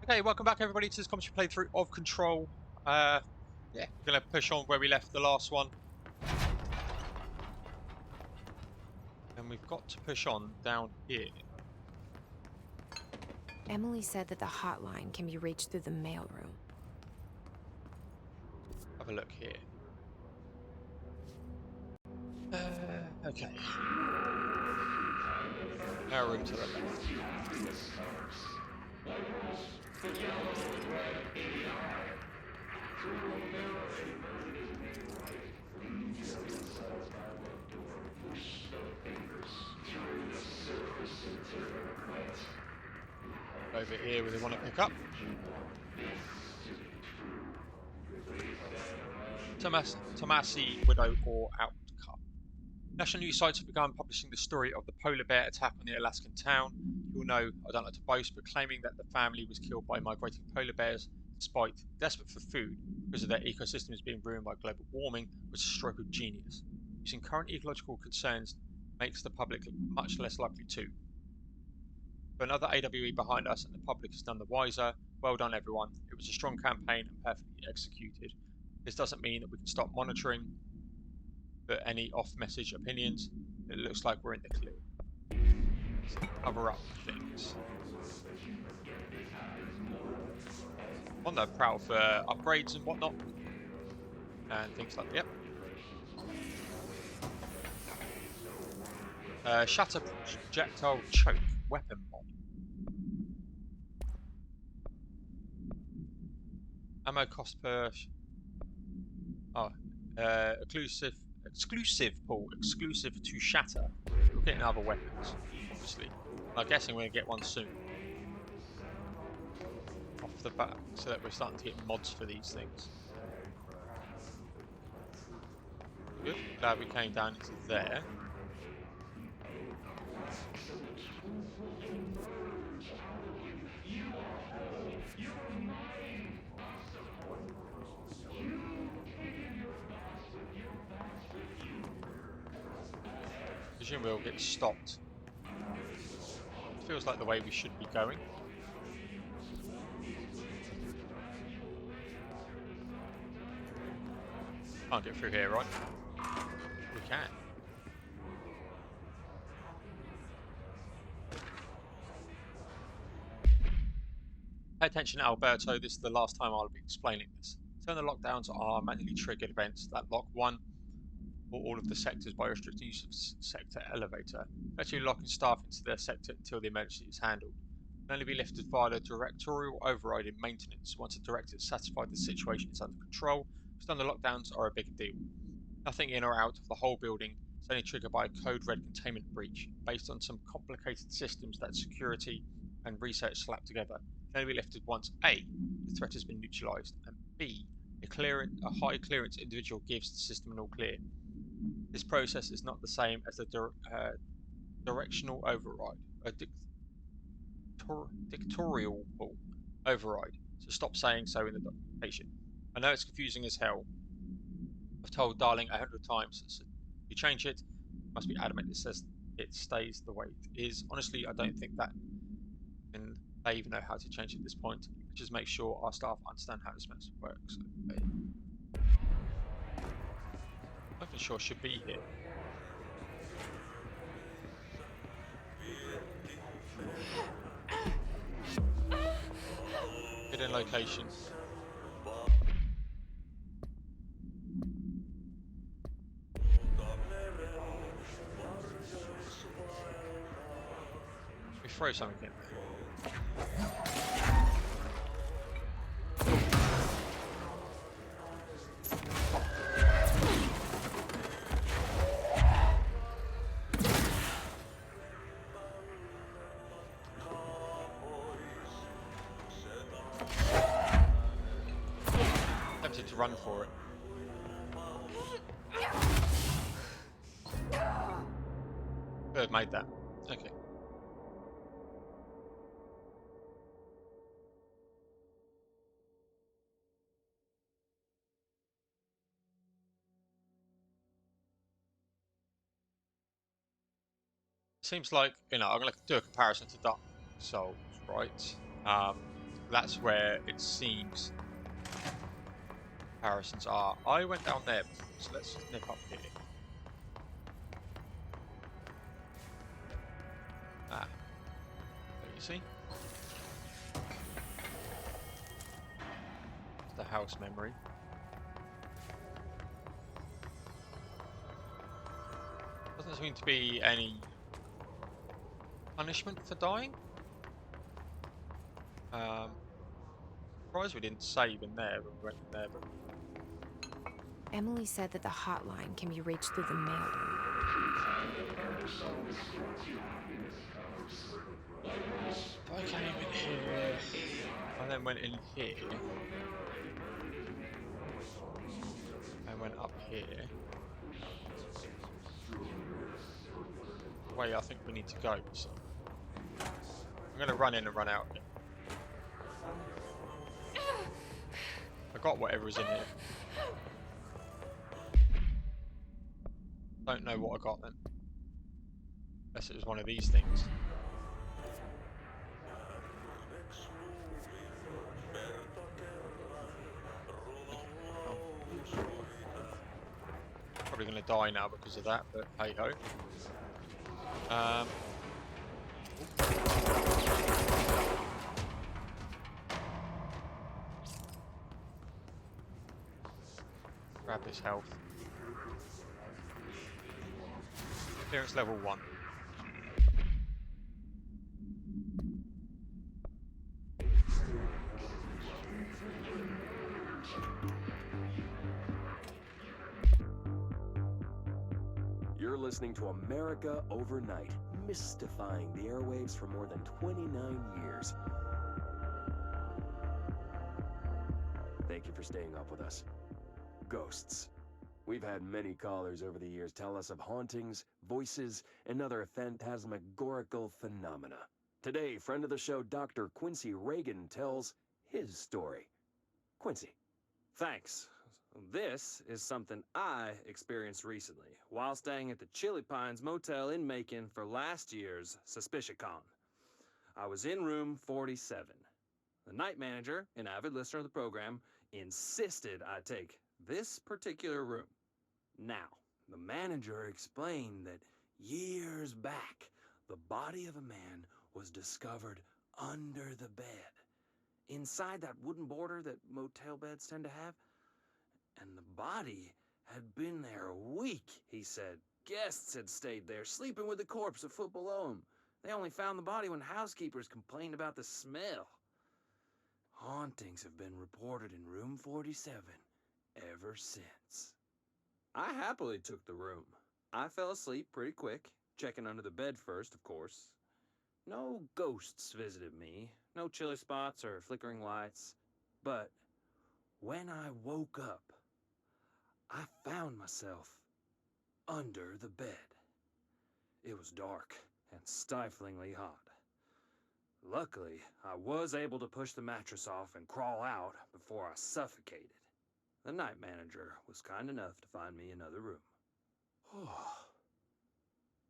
Okay, welcome back everybody to this commentary playthrough of Control. Yeah, we're going to push on where we left the last one. And we've got to push on down here. Emily said that the hotline can be reached through the mailroom. Have a look here. Okay. Mailroom to the left. Over here where they want to pick up. Tommasi, Widow or Outcome. National news sites have begun publishing the story of the polar bear attack on the Alaskan town. You'll know I don't like to boast, but claiming that the family was killed by migrating polar bears despite desperate for food because of their ecosystems being ruined by global warming was a stroke of genius. Using current ecological concerns makes the public much less likely to. But another AWE behind us and the public is none the wiser. Well done everyone. It was a strong campaign and perfectly executed. This doesn't mean that we can stop monitoring for any off-message opinions. It looks like we're in the clear. So cover up things. On the prowl for upgrades and whatnot. And things like that. Yep. Shatter projectile choke weapon mod. Ammo cost per exclusive pull, exclusive to Shatter. We're getting other weapons, obviously. I'm guessing we're gonna get one soon. Off the bat, so that we're starting to get mods for these things. Good. Glad we came down into there. Presume we'll get stopped. Feels like the way we should be going. Can't get through here, right? We can. Pay attention, Alberto. This is the last time I'll be explaining this. Turn the lockdowns are manually triggered events that lock one or all of the sectors by restricting use of sector elevator, actually locking staff into their sector until the emergency is handled. Can only be lifted via the directorial override in maintenance once a director is satisfied the situation is under control. Stun the lockdowns are a big deal. Nothing in or out of the whole building is only triggered by a code red containment breach based on some complicated systems that security and research slap together. Can only be lifted once A, the threat has been neutralized, and B, a high clearance individual gives the system an all clear. This process is not the same as the directional override, a dictatorial override, so stop saying so in the documentation. I know it's confusing as hell. I've told Darling 100 times that if you change it, you must be adamant it says it stays the way it is. Honestly, I don't think that they even know how to change it at this point. Just make sure our staff understand how this mess works. Okay. Nothing sure should be here. Hidden location. We throw something in. Tempted to run for it. Could have made that. Okay. Seems like, I'm going to do a comparison to Dark Souls, right? That's where it seems comparisons are. I went down there before, so let's just nip up here. Ah, there you see. The house memory. Doesn't seem to be any punishment for dying. Surprised we didn't save in there when we went in there, but Emily said that the hotline can be reached through the mailroom. I came in here. I then went in here. And went up here. The way I think we need to go. So I'm going to run in and run out again. I got whatever's in here. Don't know what I got then. Unless it was one of these things. Probably going to die now because of that, but hey ho. Grab this health. Clearance level 1. You're listening to America Overnight, mystifying the airwaves for more than 29 years. Thank you for staying up with us. Ghosts. We've had many callers over the years tell us of hauntings, voices, and other phantasmagorical phenomena. Today, friend of the show, Dr. Quincy Reagan tells his story. Quincy. Thanks. This is something I experienced recently while staying at the Chili Pines Motel in Macon for last year's SuspiciaCon. I was in room 47. The night manager, an avid listener of the program, insisted I take this particular room. Now, the manager explained that years back, the body of a man was discovered under the bed, inside that wooden border that motel beds tend to have. And the body had been there a week, he said. Guests had stayed there, sleeping with the corpse a foot below them. They only found the body when housekeepers complained about the smell. Hauntings have been reported in room 47 ever since. I happily took the room. I fell asleep pretty quick, checking under the bed first, of course. No ghosts visited me, no chilly spots or flickering lights. But when I woke up, I found myself under the bed. It was dark and stiflingly hot. Luckily, I was able to push the mattress off and crawl out before I suffocated. The night manager was kind enough to find me another room.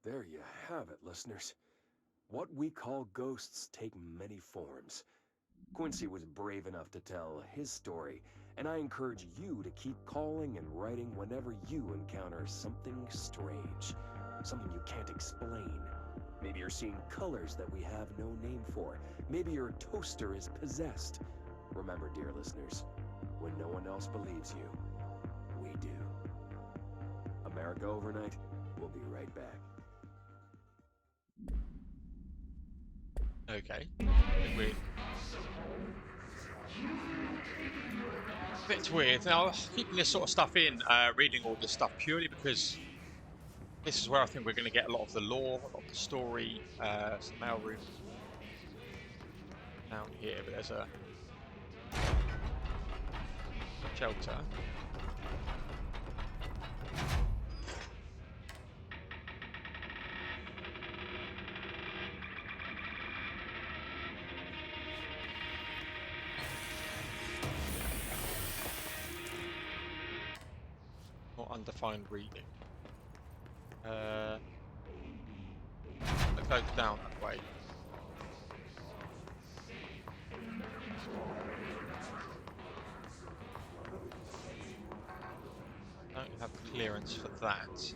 There you have it, listeners. What we call ghosts take many forms. Quincy was brave enough to tell his story, and I encourage you to keep calling and writing whenever you encounter something strange, something you can't explain. Maybe you're seeing colors that we have no name for. Maybe your toaster is possessed. Remember, dear listeners, when no one else believes you, we do. America Overnight, we'll be right back. Okay. Weird. Bit weird. Now, keeping this sort of stuff in, reading all this stuff purely because this is where I think we're going to get a lot of the lore, a lot of the story. It's the mail room down here, but there's a shelter. More undefined reading. Let's go down that way. clearance for that.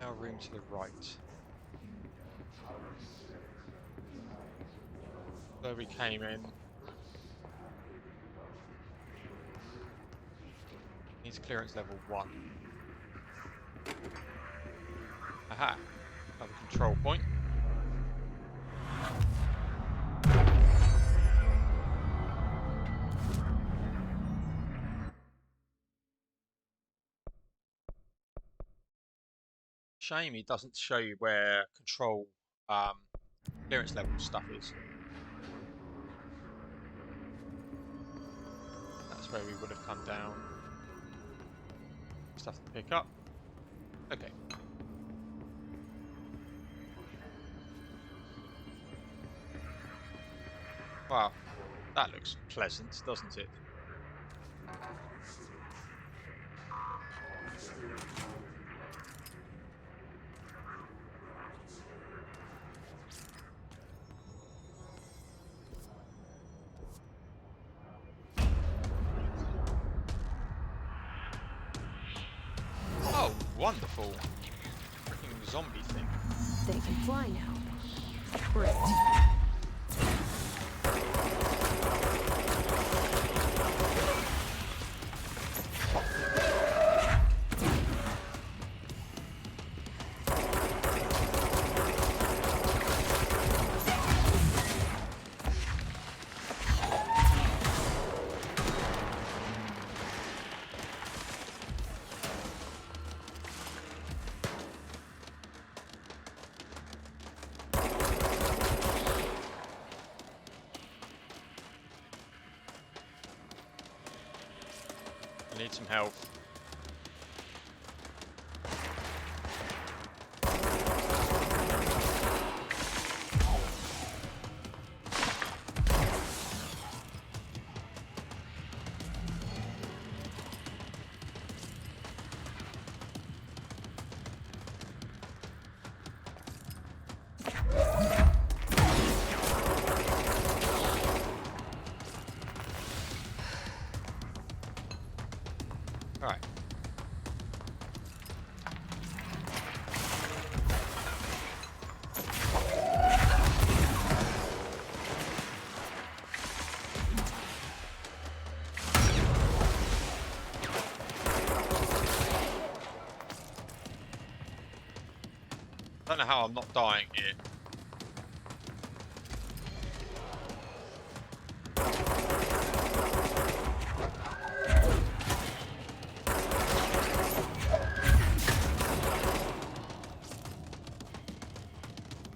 Now room to the right. Where we came in. Needs clearance level 1. Aha! Another control point. Shame it doesn't show you where control clearance level stuff is. That's where we would have come down. Stuff to pick up. Okay. Wow, that looks pleasant, doesn't it? Oh, wonderful. Freaking zombie thing. They can fly now. Great. I need some health. Right. Don't know how I'm not dying here.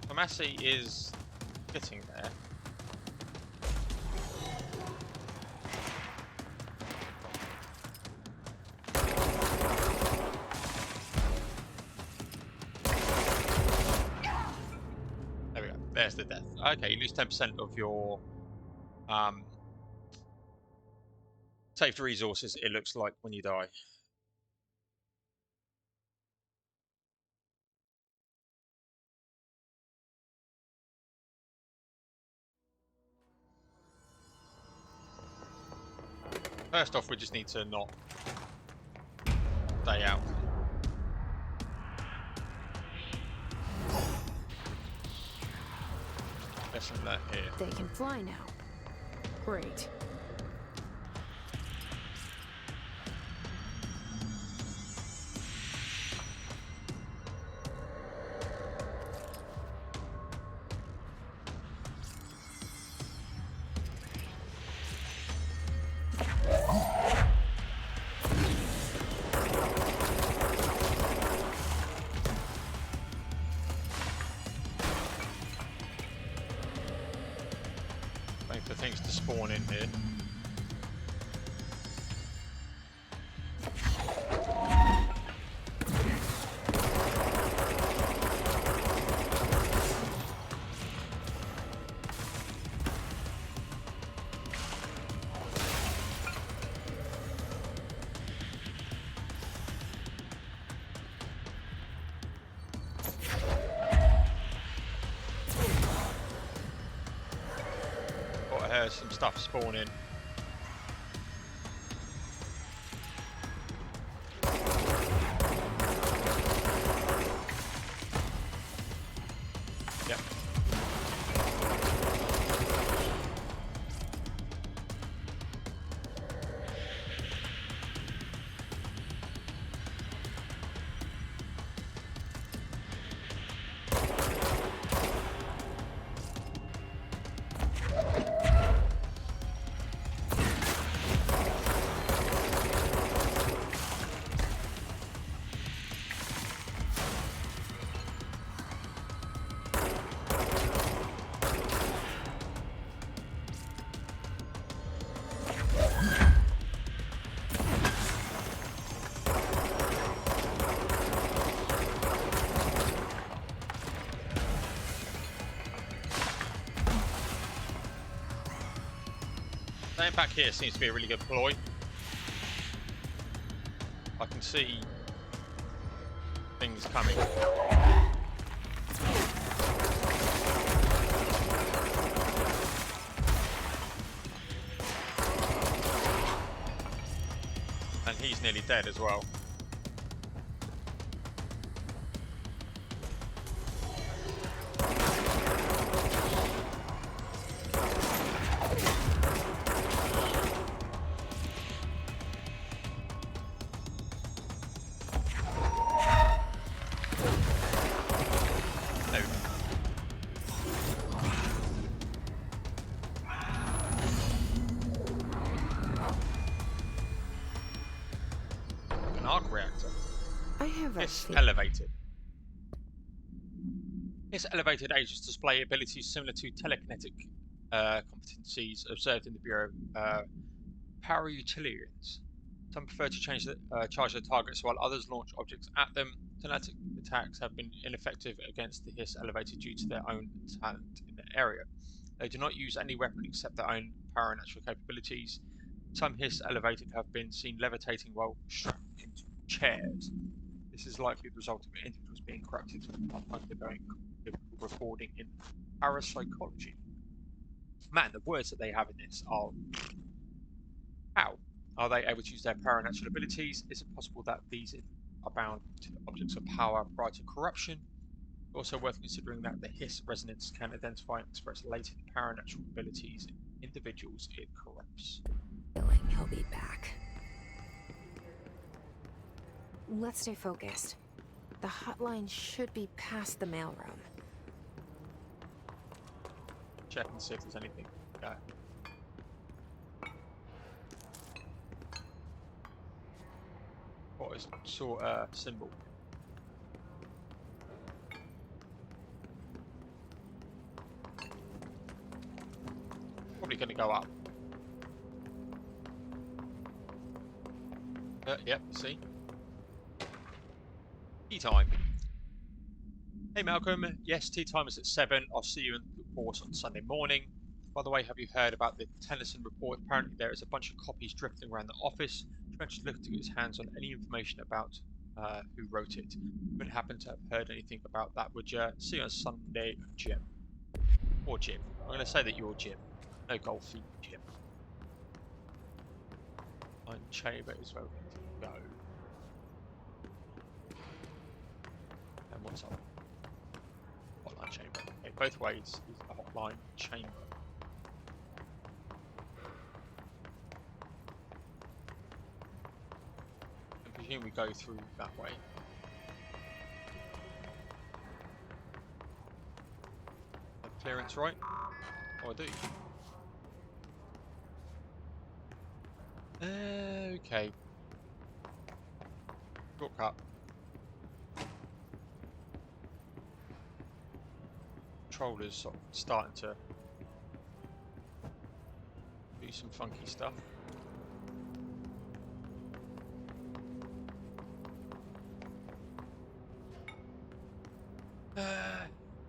Tommasi is getting there. There we go. There's the death. Okay, you lose 10% of your saved resources, it looks like, when you die. First off, we just need to not stay out. Lesson learned here. They can fly now. Great. Waiting for things to spawn in here. some stuff spawning. Yep. Staying back here seems to be a really good ploy. I can see things coming. And he's nearly dead as well. An arc reactor. I have a It's feeling. elevated. Its elevated agents display abilities similar to telekinetic competencies observed in the Bureau power utilitarians. Some prefer to charge their targets while others launch objects at them. Telekinetic attacks have been ineffective against the Hiss elevated due to their own talent in the area. They do not use any weapon except their own paranatural capabilities. Some Hiss elevated have been seen levitating while strapped into chairs. This is likely the result of individuals being corrupted or undergoing recording in parapsychology. Man, the words that they have in this are... How? Are they able to use their paranatural abilities? Is it possible that these are bound to the objects of power prior to corruption? Also worth considering that the Hiss resonance can identify and express latent paranatural abilities in individuals it corrupts. Feeling he'll be back. Let's stay focused. The hotline should be past the mailroom. Check and see if there's anything. What is sort symbol? Probably going to go up. Yep, see? Tea time. Hey Malcolm, yes, tea time is at 7. I'll see you in the course on Sunday morning. By the way, have you heard about the Tennyson report? Apparently there is a bunch of copies drifting around the office. Trench is looking to get his hands on any information about who wrote it. Wouldn't happen to have heard anything about that, would you? See you on Sunday, Jim. Or Jim. I'm going to say that you're Jim. No golfy Jim. Line chamber is where we need to go. And what's up? Hotline chamber. Okay, both ways is the hotline chamber. I presume we go through that way. Clearance, right? Oh, I do. Okay. Shortcut. Controllers sort of starting to do some funky stuff.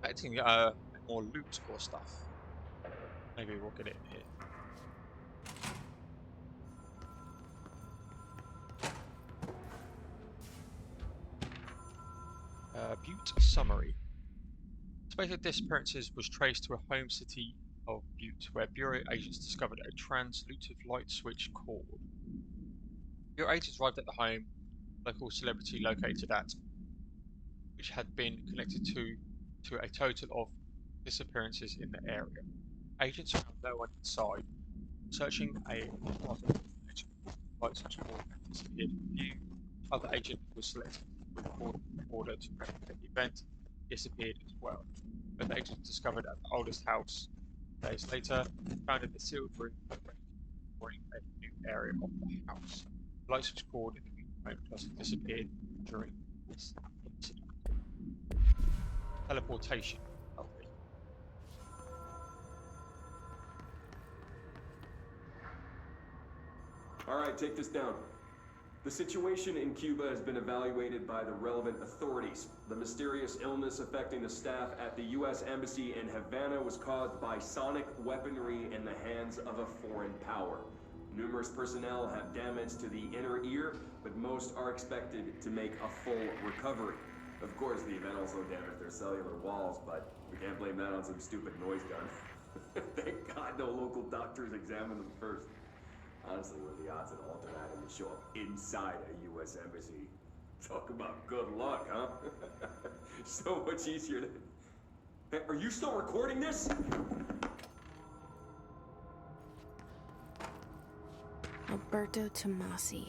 Expecting more loot or stuff. Maybe we'll get it here. Butte summary. Suspected disappearances was traced to a home city of Butte, where Bureau agents discovered a translutive light switch cord. Bureau agents arrived at the home local celebrity located at, which had been connected to a total of disappearances in the area. Agents found no one inside. Searching a light switch cord and disappeared. Few other agent was selected with order to replicate the event. Disappeared as well. But the agent discovered at the oldest house days later, found in the sealed room exploring a new area of the house. The light switch cord in the home plus disappeared during this incident. Teleportation. Okay. All right, take this down. The situation in Cuba has been evaluated by the relevant authorities. The mysterious illness affecting the staff at the U.S. Embassy in Havana was caused by sonic weaponry in the hands of a foreign power. Numerous personnel have damage to the inner ear, but most are expected to make a full recovery. Of course, the event also damaged their cellular walls, but we can't blame that on some stupid noise gun. Thank God no local doctors examined them first. Honestly, what are the odds that Alter had him to show up inside a U.S. embassy? Talk about good luck, huh? So much easier to... Hey, are you still recording this? Alberto Tommasi.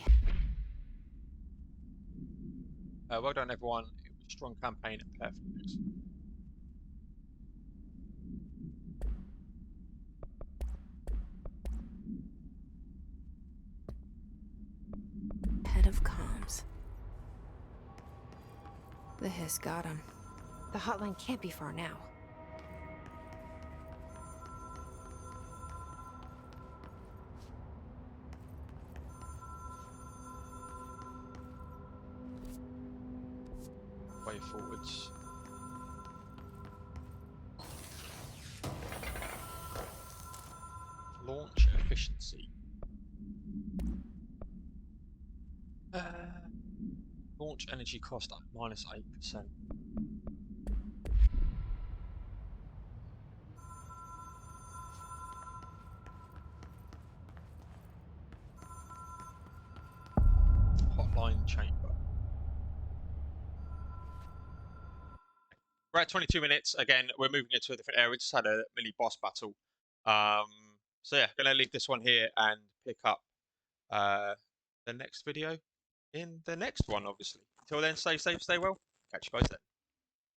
Well done, everyone. It was a strong campaign and perfect news. Head of comms. The hiss got him. The hotline can't be far now. Way forwards. Launch efficiency. Launch energy cost at -8%. Hotline chamber. We're at 22 minutes. Again, we're moving into a different area. We just had a mini boss battle. So yeah, gonna leave this one here and pick up the next video in the next one, obviously. Until then, stay safe, stay well. Catch you guys then.